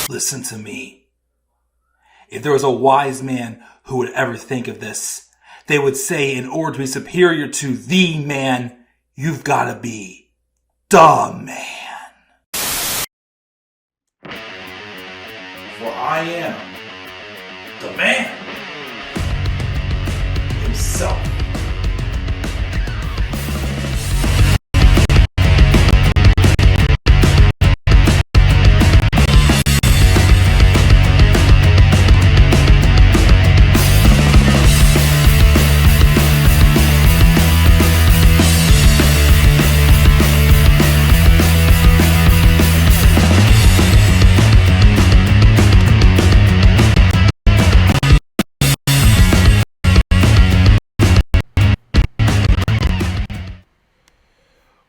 Listen to me. If there was a wise man who would ever think of this, they would say in order to be superior to the man, you've got to be the man. For I am the man himself.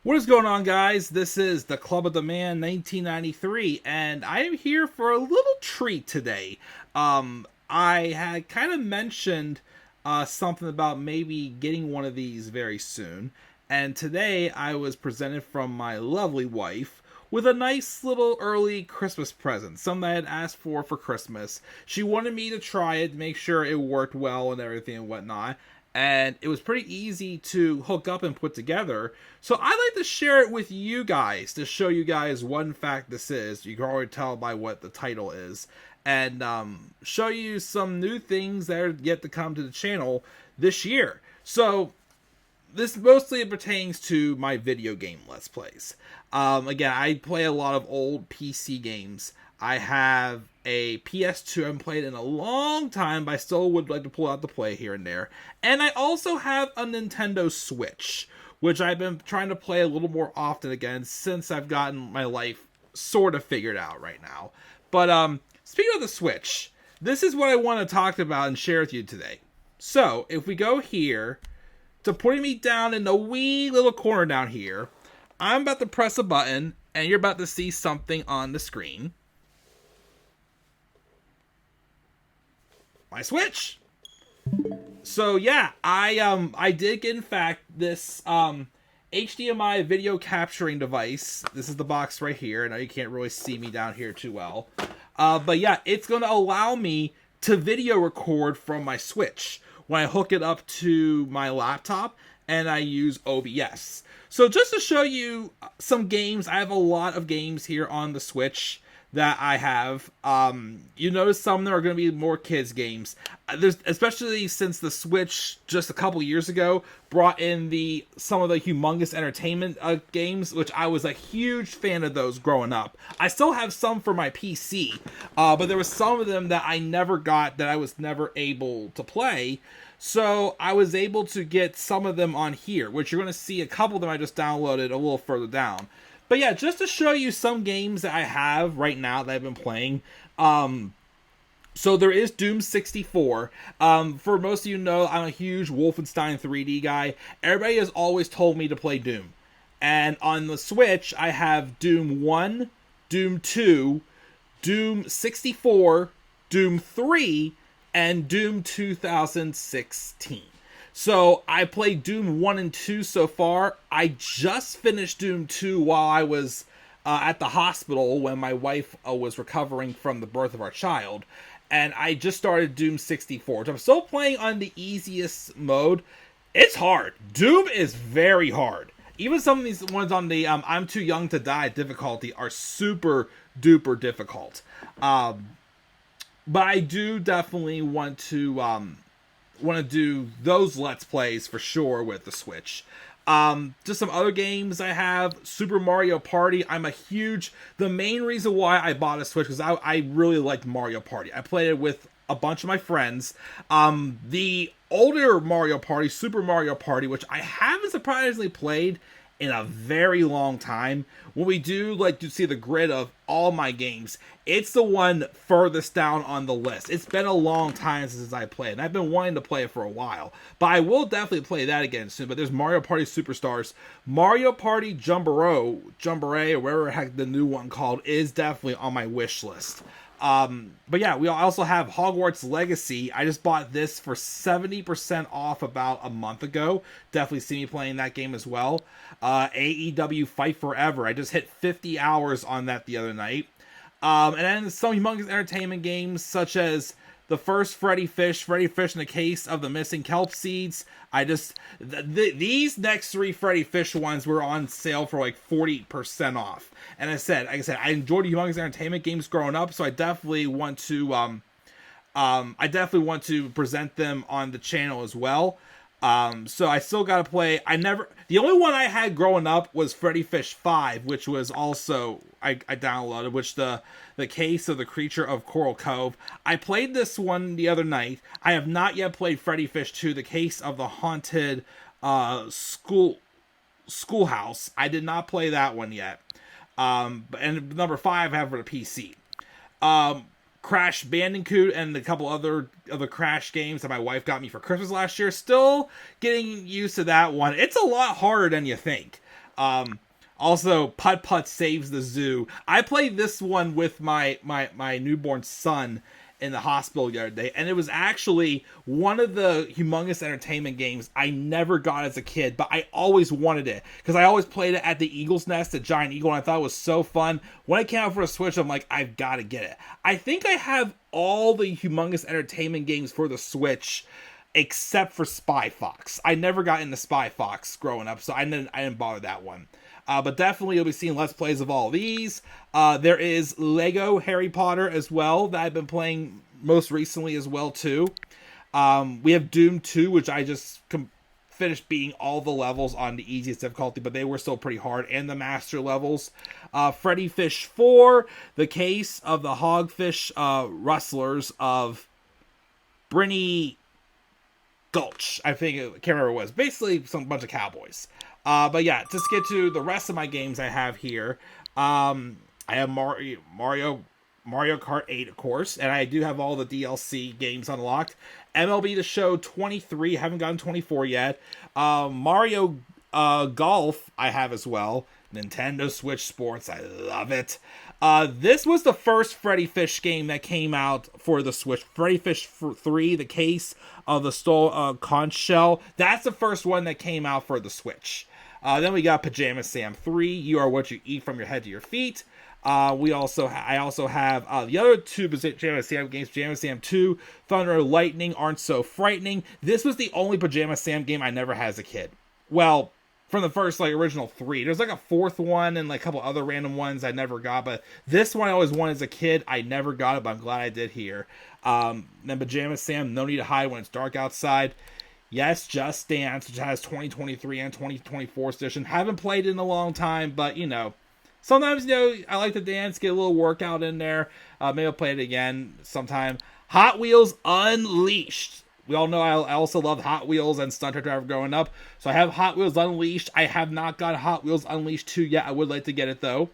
What is going on, guys? This is the Club of the Man 1993, and I am here for a little treat today. I had kind of mentioned something about maybe getting one of these very soon, and today I was presented from my lovely wife with a nice little early Christmas present, something I had asked for Christmas. She wanted me to try it, make sure it worked well and everything and whatnot. And it was pretty easy to hook up and put together. So I'd like to share it with you guys to show you guys what in fact this is. You can already tell by what the title is. And show you some new things that are yet to come to the channel this year. So this mostly pertains to my video game Let's Plays. Again, I play a lot of old PC games. I have a PS2 I haven't played in a long time, but I still would like to pull out to play here and there. And I also have a Nintendo Switch, which I've been trying to play a little more often again since I've gotten my life sort of figured out right now. But speaking of the Switch, this is what I want to talk about and share with you today. So if we go here to putting me down in the wee little corner down here, I'm about to press a button and you're about to see something on the screen. My Switch. So yeah, I did get in fact this HDMI video capturing device. This is the box right here. I know you can't really see me down here too well. But yeah, it's going to allow me to video record from my Switch when I hook it up to my laptop and I use OBS. So just to show you some games, I have a lot of games here on the Switch that I have. You notice some of them are going to be more kids games. There's, especially since the Switch just a couple years ago brought in some of the humongous entertainment games, which I was a huge fan of those growing up. I still have some for my PC, but there was some of them that I never got, that I was never able to play. So I was able to get some of them on here, which you're going to see a couple of them I just downloaded a little further down. But yeah, just to show you some games that I have right now that I've been playing. So there is Doom 64. For most of you know, I'm a huge Wolfenstein 3D guy. Everybody has always told me to play Doom. And on the Switch, I have Doom 1, Doom 2, Doom 64, Doom 3, and Doom 2016. So I played Doom 1 and 2 so far. I just finished Doom 2 while I was at the hospital when my wife was recovering from the birth of our child. And I just started Doom 64. So I'm still playing on the easiest mode. It's hard. Doom is very hard. Even some of these ones on the I'm Too Young to Die difficulty are super duper difficult. But I do definitely want to do those Let's Plays for sure with the Switch. Just some other games I have. Super Mario Party. The main reason why I bought a Switch is I really liked Mario Party. I played it with a bunch of my friends. The older Mario Party, Super Mario Party, which I haven't surprisingly played in a very long time. When we do like to see the grid of all my games, it's the one furthest down on the list. It's been a long time since I played, and I've been wanting to play it for a while. But I will definitely play that again soon. But there's Mario Party Superstars. Mario Party Jamboree, or whatever the heck the new one called, is definitely on my wish list. But yeah, we also have Hogwarts Legacy. I just bought this for 70% off about a month ago. Definitely see me playing that game as well. AEW Fight Forever. I just hit 50 hours on that the other night. And then some humongous entertainment games such as the first Freddy Fish in the Case of the Missing Kelp Seeds. These next 3 Freddy Fish ones were on sale for like 40% off. And like I said, I enjoyed humongous entertainment games growing up, so I definitely want to present them on the channel as well. So I still gotta play. The only one I had growing up was Freddy Fish 5, which was also I downloaded, which the Case of the Creature of Coral Cove. I played this one the other night. I have not yet played Freddy Fish 2, the Case of the Haunted Schoolhouse. I did not play that one yet. And number 5 I have for the PC. Crash Bandicoot and a couple other Crash games that my wife got me for Christmas last year. Still getting used to that one. It's a lot harder than you think. Also, Putt Putt Saves the Zoo. I played this one with my newborn son in the hospital the other day, and it was actually one of the humongous entertainment games I never got as a kid, but I always wanted it, because I always played it at the Eagle's Nest, the Giant Eagle, and I thought it was so fun. When it came out for the Switch, I'm like, I've got to get it. I think I have all the humongous entertainment games for the Switch, except for Spy Fox. I never got into Spy Fox growing up, so I didn't bother that one. But definitely you'll be seeing Let's Plays of all these. There is Lego Harry Potter as well that I've been playing most recently as well too. We have Doom 2, which I just finished beating all the levels on the easiest difficulty, but they were still pretty hard, and the master levels. Freddy Fish 4, The Case of the Hogfish Rustlers of Briny Gulch. I can't remember what it was. Basically, bunch of cowboys. But yeah, just get to the rest of my games I have here. I have Mario Kart 8, of course, and I do have all the DLC games unlocked. MLB The Show 23, haven't gotten 24 yet. Mario Golf I have as well. Nintendo Switch Sports, I love it. This was the first Freddy Fish game that came out for the Switch. Freddy Fish 3, The Case of the Conch Shell. That's the first one that came out for the Switch. Then we got Pajama Sam 3, You Are What You Eat From Your Head to Your Feet. I also have the other 2 Pajama Sam games, Pajama Sam 2, Thunder and Lightning Aren't So Frightening. This was the only Pajama Sam game I never had as a kid. Well, from the first original 3. There's a 4th one and a couple other random ones I never got, but this one I always wanted as a kid. I never got it, but I'm glad I did here. Then Pajama Sam, No Need to Hide When It's Dark Outside. Yes, Just Dance, which has 2023 and 2024 edition. Haven't played it in a long time, but sometimes I like to dance, get a little workout in there. Maybe I'll play it again sometime. Hot Wheels Unleashed. We all know I also loved Hot Wheels and Stunt Truck Driver growing up. So I have Hot Wheels Unleashed. I have not got Hot Wheels Unleashed 2 yet. I would like to get it though.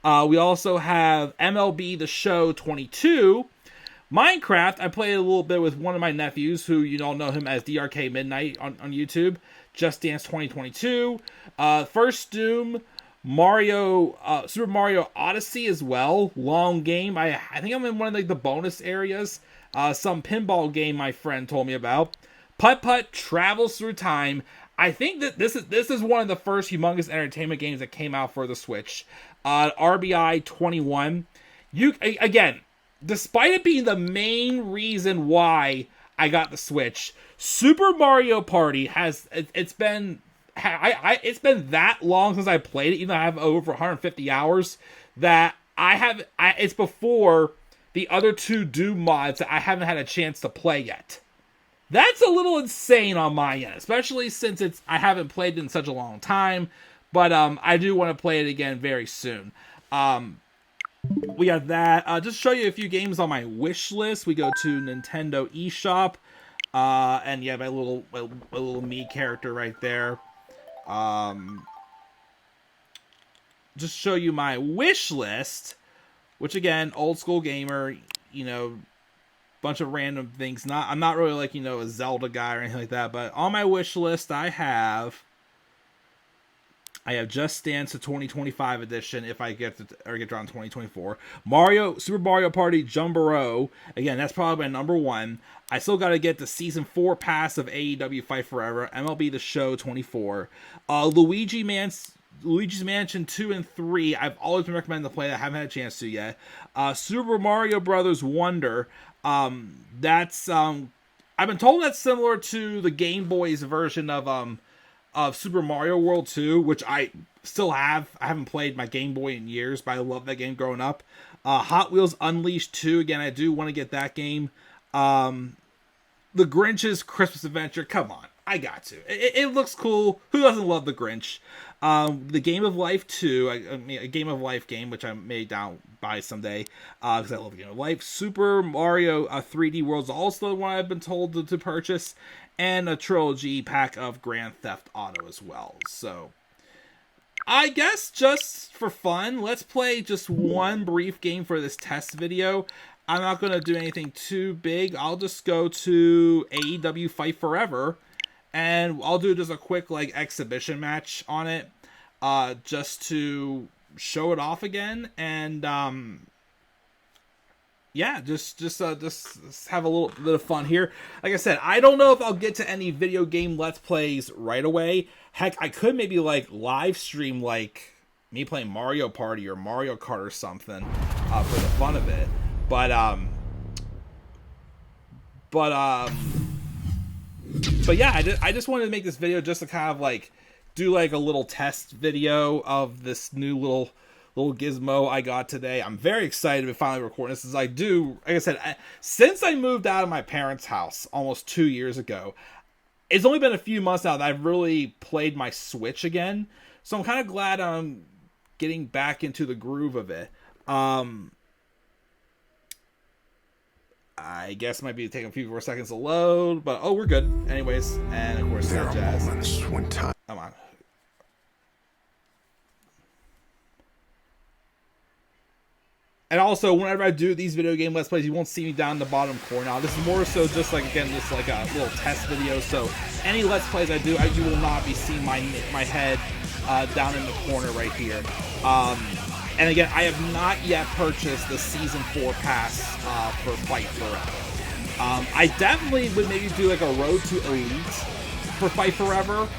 We also have MLB The Show 22. Minecraft, I played a little bit with one of my nephews, who you all know him as DRK Midnight on YouTube. Just Dance 2022. First Doom. Super Mario Odyssey as well. Long game. I think I'm in one of the bonus areas. Some pinball game my friend told me about. Putt Putt Travels Through Time. I think that this is one of the first humongous entertainment games that came out for the Switch. RBI 21. Again, despite it being the main reason why I got the Switch, Super Mario Party it's been that long since I played it, even though I have over 150 hours, that it's before the other 2 Doom mods that I haven't had a chance to play yet. That's a little insane on my end, especially since I haven't played it in such a long time, but I do want to play it again very soon. We got that. Just to show you a few games on my wish list, we go to Nintendo eShop, and you have my little me character right there. Just show you my wish list, which again, old school gamer, bunch of random things. I'm not really a Zelda guy or anything like that, but on my wish list I have Just Dance, the 2025 edition, if I get drawn 2024. Super Mario Party Jumboro. Again, that's probably my number 1. I still got to get the Season 4 pass of AEW Fight Forever. MLB The Show 24. Luigi Luigi's Mansion 2 and 3, I've always been recommending to play that. I haven't had a chance to yet. Super Mario Brothers Wonder, that's I've been told that's similar to the Game Boy's version of Super Mario World 2, which I still have. I haven't played my Game Boy in years, but I love that game growing up. Hot Wheels Unleashed 2, again, I do want to get that game. The Grinch's Christmas Adventure, come on, I got to. It looks cool. Who doesn't love the Grinch? The Game of Life 2, a Game of Life game, which I may down buy someday, because I love the Game of Life. Super Mario 3D World's also the one I've been told to purchase, and a trilogy pack of Grand Theft Auto as well. So, I guess just for fun, let's play just one brief game for this test video. I'm not going to do anything too big. I'll just go to AEW Fight Forever, and I'll do just a quick like exhibition match on it, just to show it off again. And yeah, just have a little bit of fun here. Like I said, I don't know if I'll get to any video game Let's Plays right away. Heck, I could maybe like live stream like me playing Mario Party or Mario Kart or something for the fun of it. But yeah, I just wanted to make this video just to kind of like do like a little test video of this new little gizmo I got today. I'm very excited to finally recording this, as I do. Like I said, since I moved out of my parents' house almost 2 years ago, it's only been a few months now that I've really played my Switch again. So I'm kind of glad I'm getting back into the groove of it. I guess it might be taking a few more seconds to load, but oh, we're good. Anyways, and of course, that jazz. Come on. And also, whenever I do these video game Let's Plays, you won't see me down in the bottom corner. Now, this is more so just like, again, just like a little test video. So, any Let's Plays I do, you will not be seeing my head down in the corner right here. And again, I have not yet purchased the Season 4 pass for Fight Forever. I definitely would maybe do like a Road to Elite for Fight Forever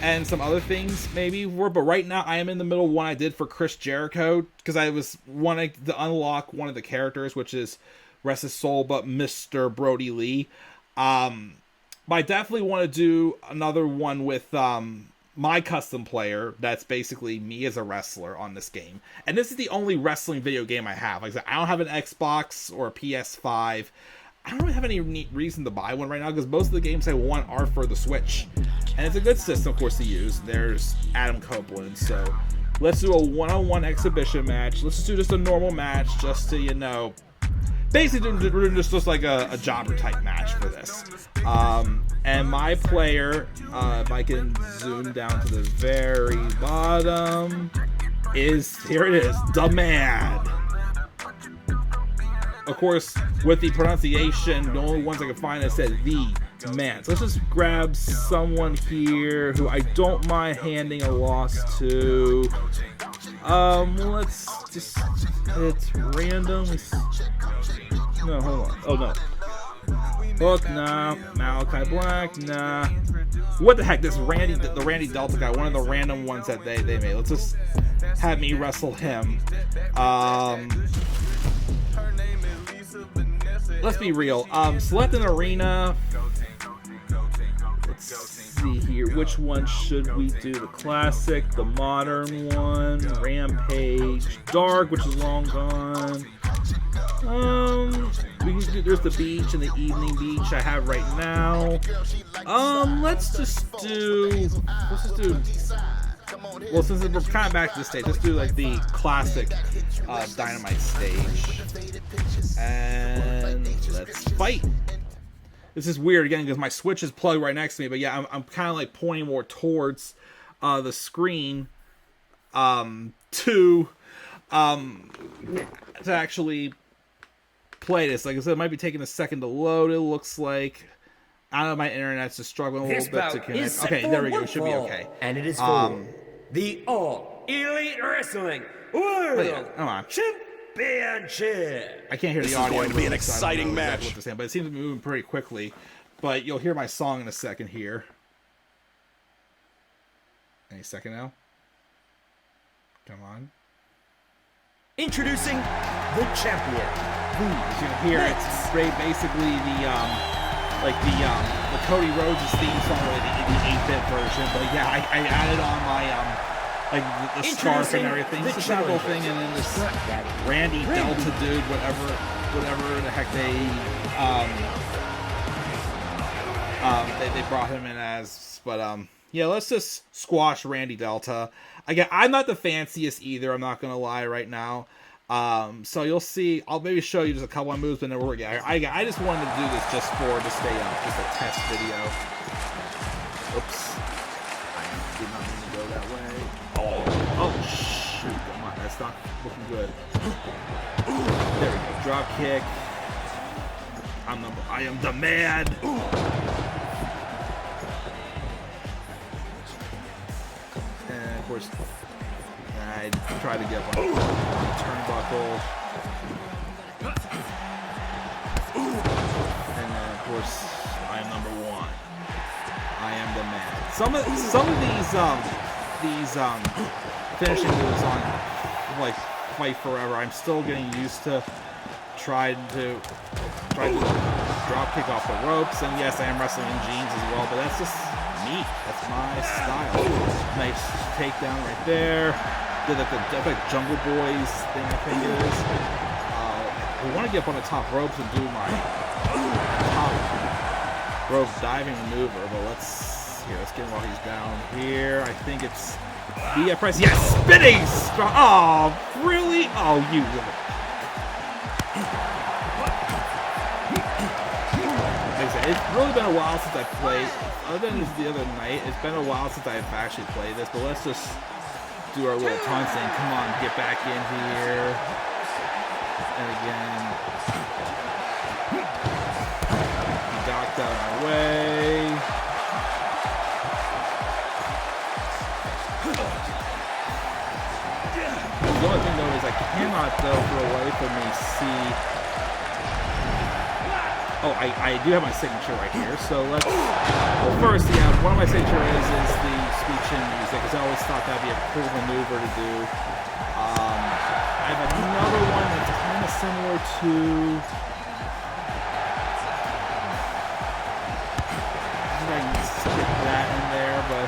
and some other things maybe. But right now, I am in the middle of one I did for Chris Jericho, because I was wanting to unlock one of the characters, which is, rest his soul, but Mr. Brody Lee. But I definitely want to do another one with my custom player, that's basically me as a wrestler on this game. And this is the only wrestling video game I have. Like I said, I don't have an Xbox or a PS5. I don't really have any reason to buy one right now, because most of the games I want are for the Switch. And it's a good system, of course, to use. There's Adam Copeland. So let's do a one-on-one exhibition match. Let's just do just a normal match, just to, you know, basically we're doing just like a jobber type match for this. And my player, if I can zoom down to the very bottom, here it is, the man. Of course, with the pronunciation, the only ones I can find that said the man. So let's just grab someone here who I don't mind handing a loss to. Let's just, it's random. No, hold on. Oh, no. Hook, nah. Malachi Black, nah. What the heck? This the Randy Delta guy, one of the random ones that they made. Let's just have me wrestle him. Let's be real. Select an arena. Let's see here. Which one should we do? The classic, the modern one, Rampage, Dark, which is long gone. We can do, there's the beach and the evening beach I have right now. Let's just do. Well, since we're kind of back to the stage, let's do like the classic Dynamite stage. And let's fight. This is weird again because my Switch is plugged right next to me, but yeah, I'm kind of like pointing more towards the screen to actually play this. Like I said, it might be taking a second to load. It looks like. I don't know, my internet's just struggling a little bit to connect. Okay, there we go. It should be okay. And it is for the All Elite Wrestling World come on. Championship. I can't hear This the audio. is going to be an exciting match. What to say, but it seems to be moving pretty quickly. But you'll hear my song in a second here. Any second now. Come on. Introducing the champion. As you can hear, it's basically the Cody Rhodes' theme song, the 8-bit version. But yeah, I added on my the scarf and everything. It's that whole thing, and then this Randy Delta dude, whatever the heck they brought him in as. But yeah, let's just squash Randy Delta. Again, I'm not the fanciest either. I'm not gonna lie right now. So you'll see. I'll maybe show you just a couple of moves, but then we're gonna. I just wanted to do this just stay up, just a test video. Oops, I did not mean to go that way. Oh shoot! Come on, that's not looking good. There we go. Drop kick. I am the man. And of course, I try to get up on the turnbuckle. And then of course, I am number one. I am the man. Some of these finishing moves on like Fight Forever, I'm still getting used to trying to drop kick off the ropes. And yes, I am wrestling in jeans as well, but that's just me. That's my style. Nice takedown right there. Did the Jungle Boys thing, I think it is. We want to get up on the top ropes and do my top rope diving maneuver, but let's get him while he's down here. I think it's B press. Yes, spinning strong. Oh, really? Oh, you little. Like I said, it's really been a while since I played. Other than the other night, it's been a while since I've actually played this. But let's just do our little taunt thing. Come on, get back in here. And again, he docked out of my way. The only thing though is I cannot though for the life of me see. Oh, I do have my signature right here. So let's. Well, first, yeah, one of my signature is the speech in music, because I always thought that'd be a cool maneuver to do. I have another one that's kind of similar to. I can skip that in there, but.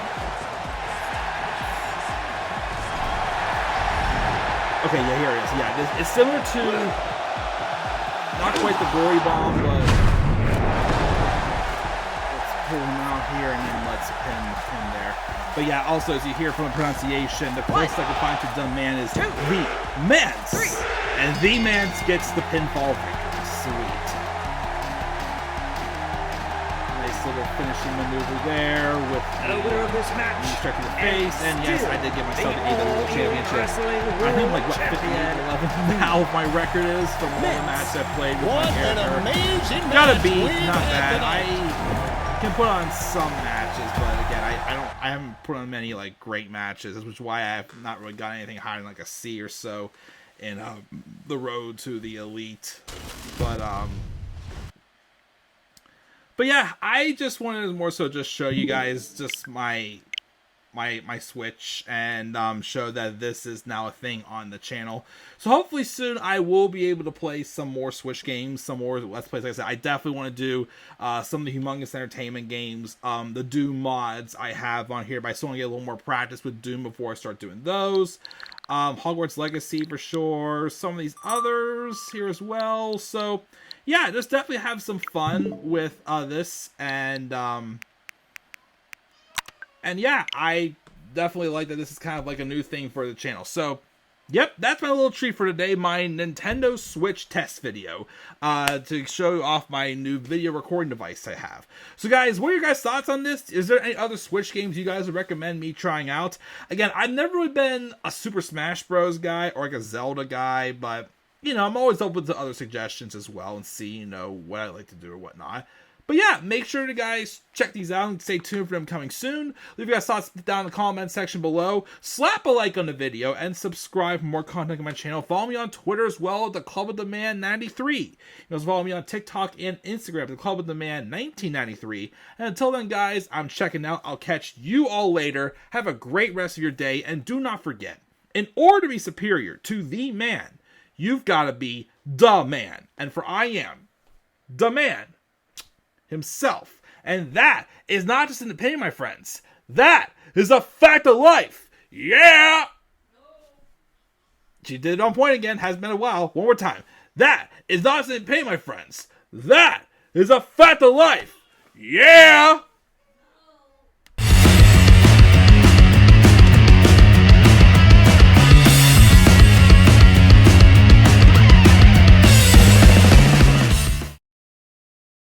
Okay, yeah, here it is. Yeah, it's similar to. Not quite the glory bomb, but let's pull him out here and then let's pin him there. But yeah, also as you hear from the pronunciation, the closest I can find to the man is the Mance, and the Mance gets the pinfall victory. Sweet. Nice little finishing maneuver there with The winner of this match, knee strike to the face, and yes, I did give myself the AWA Championship. I think like what 58-11 now my record is from all the matches I've played with my character. Gotta be not bad. I can put on some matches, but again, I haven't put on many like great matches, which is why I have not really got anything higher than like a C or so in the road to the elite. But yeah, I just wanted to more so just show you guys just my Switch and show that this is now a thing on the channel. So hopefully soon I will be able to play some more Switch games, some more Let's Plays. Like I said, I definitely want to do some of the Humongous Entertainment games, the Doom mods I have on here, but I still want to get a little more practice with Doom before I start doing those. Hogwarts Legacy for sure, some of these others here as well. So yeah, just definitely have some fun with this, and yeah, I definitely like that this is kind of like a new thing for the channel. So, yep, that's my little treat for today, my Nintendo Switch test video, to show off my new video recording device I have. So guys, what are your guys' thoughts on this? Is there any other Switch games you guys would recommend me trying out? Again, I've never really been a Super Smash Bros. Guy or like a Zelda guy, but, you know, I'm always open to other suggestions as well and see, you know, what I like to do or whatnot. But yeah, make sure to guys check these out and stay tuned for them coming soon. Leave your guys' thoughts down in the comment section below. Slap a like on the video and subscribe for more content on my channel. Follow me on Twitter as well at the Club of the Man 93. You can also follow me on TikTok and Instagram at the Club of the Man 1993. And until then, guys, I'm checking out. I'll catch you all later. Have a great rest of your day, and do not forget, In order to be superior to the man, you've got to be the man. And for I am the man himself. And that is not just an opinion, my friends. That is a fact of life. Yeah! She did it on point again. Has been a while. One more time. That is not just an opinion, my friends. That is a fact of life. Yeah!